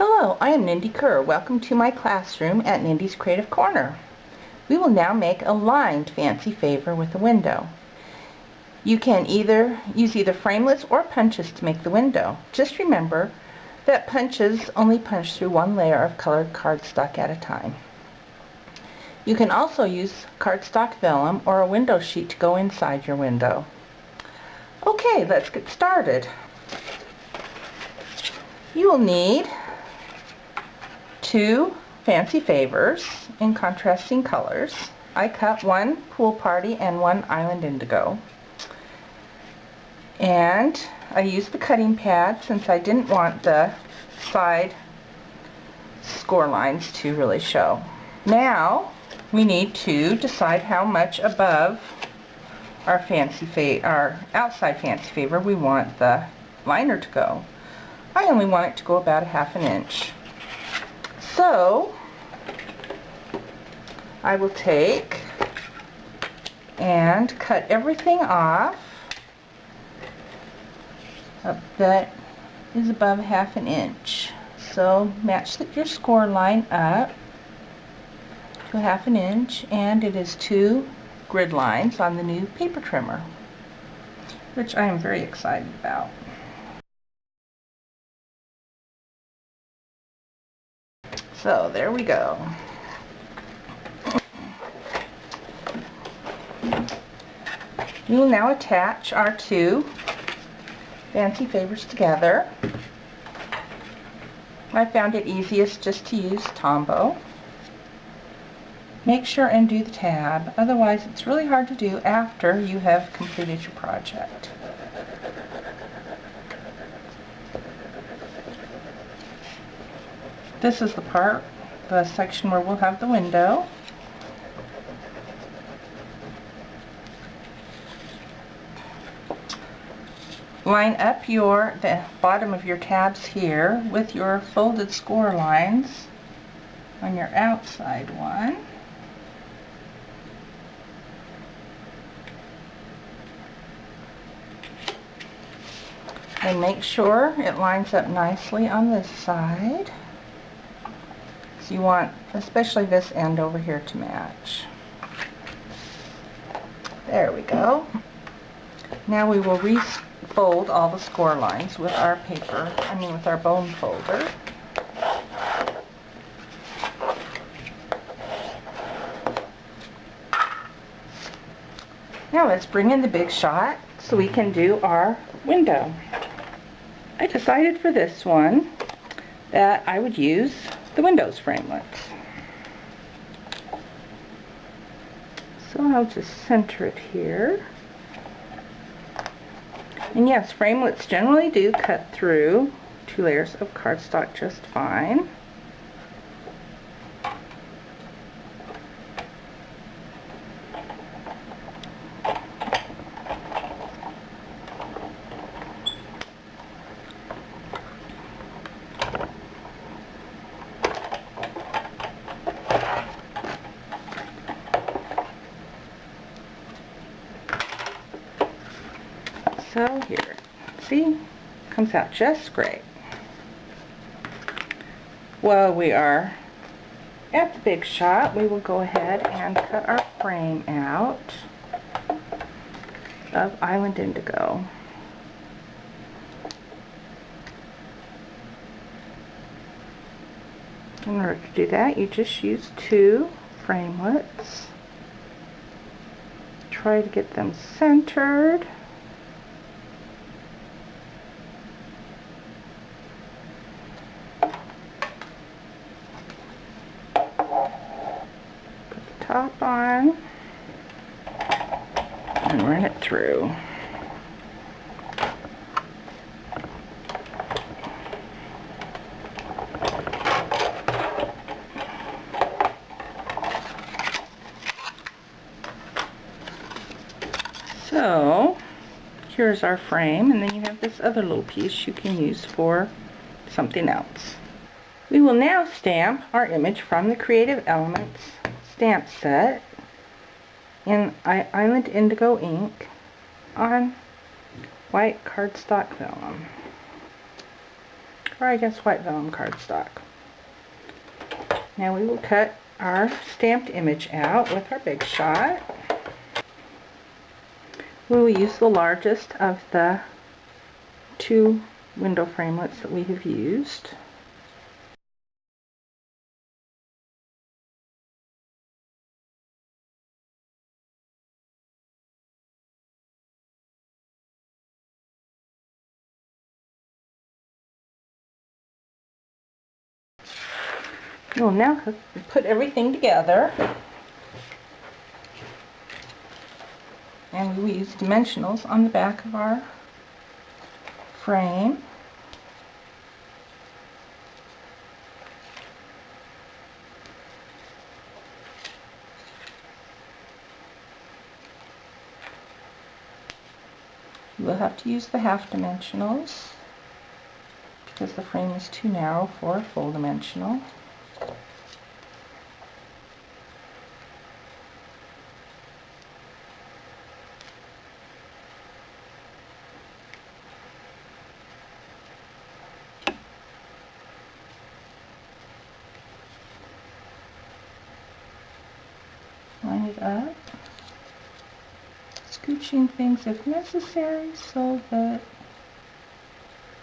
Hello, I am Nindy Kerr. Welcome to my classroom at Nindy's Creative Corner. We will now make a lined fancy favor with a window. You can use either framelits or punches to make the window. Just remember that punches only punch through one layer of colored cardstock at a time. You can also use cardstock vellum or a window sheet to go inside your window. Okay, let's get started. You will need two fancy favors in contrasting colors. I cut one Pool Party and one Island Indigo. And I used the cutting pad since I didn't want the side score lines to really show. Now we need to decide how much above our outside fancy favor we want the liner to go. I only want it to go about 1/2 inch. So I will take and cut everything off that is above 1/2 inch. So match your score line up to 1/2 inch, and it is 2 grid lines on the new paper trimmer, which I am very excited about. So there we go. We will now attach our two fancy favors together. I found it easiest just to use Tombow. Make sure and do the tab, otherwise it's really hard to do after you have completed your project. This is the section where we'll have the window. Line up the bottom of your tabs here with your folded score lines on your outside one. And make sure it lines up nicely on this side. So you want especially this end over here to match. There we go. Now we will refold all the score lines with our with our bone folder. Now let's bring in the big shot so we can do our window. I decided for this one that I would use the Windows framelits. So I'll just center it here. And yes, framelits generally do cut through 2 layers of cardstock just fine. So here, see, comes out just great. While we are at the big shot, we will go ahead and cut our frame out of Island Indigo. In order to do that, you just use 2 framelits. Try to get them centered. Top on and run it through. So here's our frame, and then you have this other little piece you can use for something else. We will now stamp our image from the Creative Elements stamp set in Island Indigo ink on white cardstock vellum. or I guess white vellum cardstock. Now we will cut our stamped image out with our Big Shot. We will use the largest of the 2 window framelits that we have used. We'll now put everything together, and we will use dimensionals on the back of our frame. We'll have to use the half dimensionals because the frame is too narrow for a full dimensional. Line it up, scooching things if necessary so that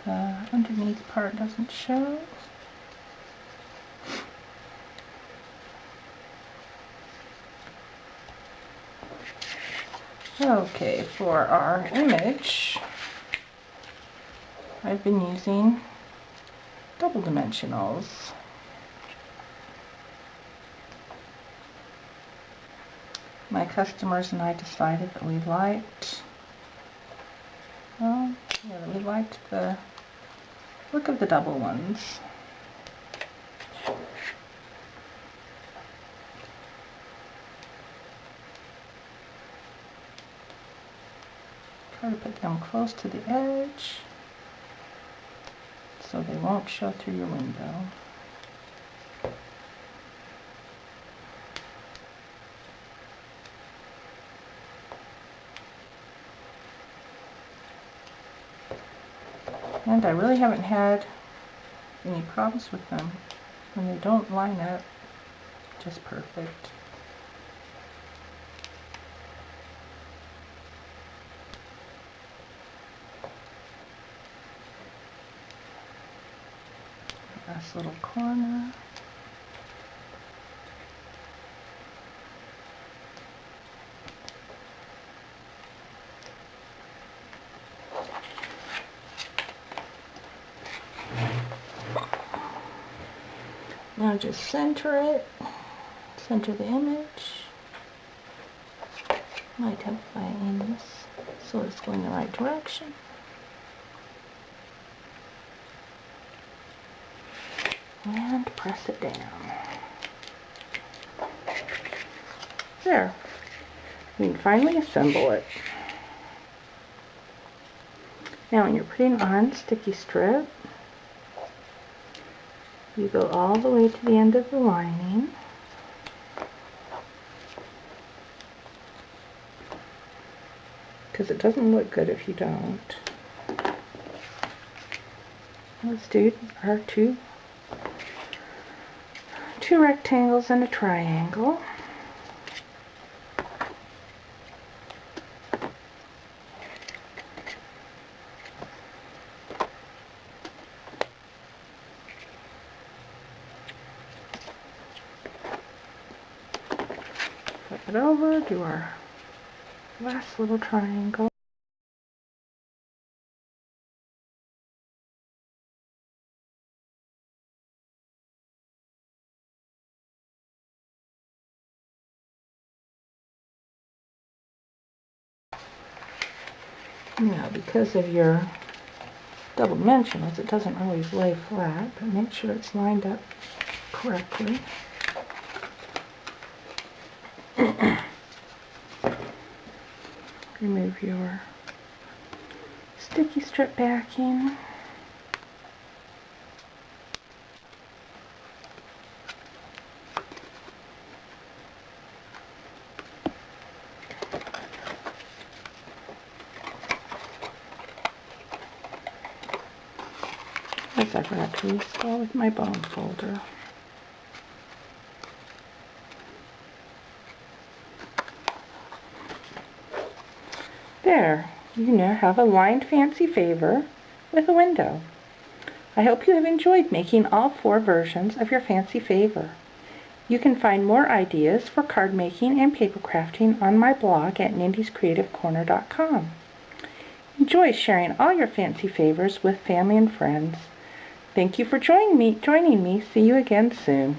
the underneath part doesn't show. Okay, for our image, I've been using double dimensionals. My customers and I decided that we liked, the look of the double ones. Try to put them close to the edge so they won't show through your window. And I really haven't had any problems with them when they don't line up just perfect. Last little corner. Now just center it, center the image, magnify in so it's going the right direction. And press it down. There. We can finally assemble it. Now when you're putting on sticky strip, you go all the way to the end of the lining. Because it doesn't look good if you don't. Let's do our two rectangles and a triangle. Flip it over, do our last little triangle. Now, because of your double dimensionals, it doesn't always lay flat, but make sure it's lined up correctly. Remove your sticky strip backing. Yes, I forgot to restore with my bone folder. There, you now have a lined fancy favor with a window. I hope you have enjoyed making all 4 versions of your fancy favor. You can find more ideas for card making and paper crafting on my blog at nindyscreativecorner.com. Enjoy sharing all your fancy favors with family and friends. Thank you for joining me. See you again soon.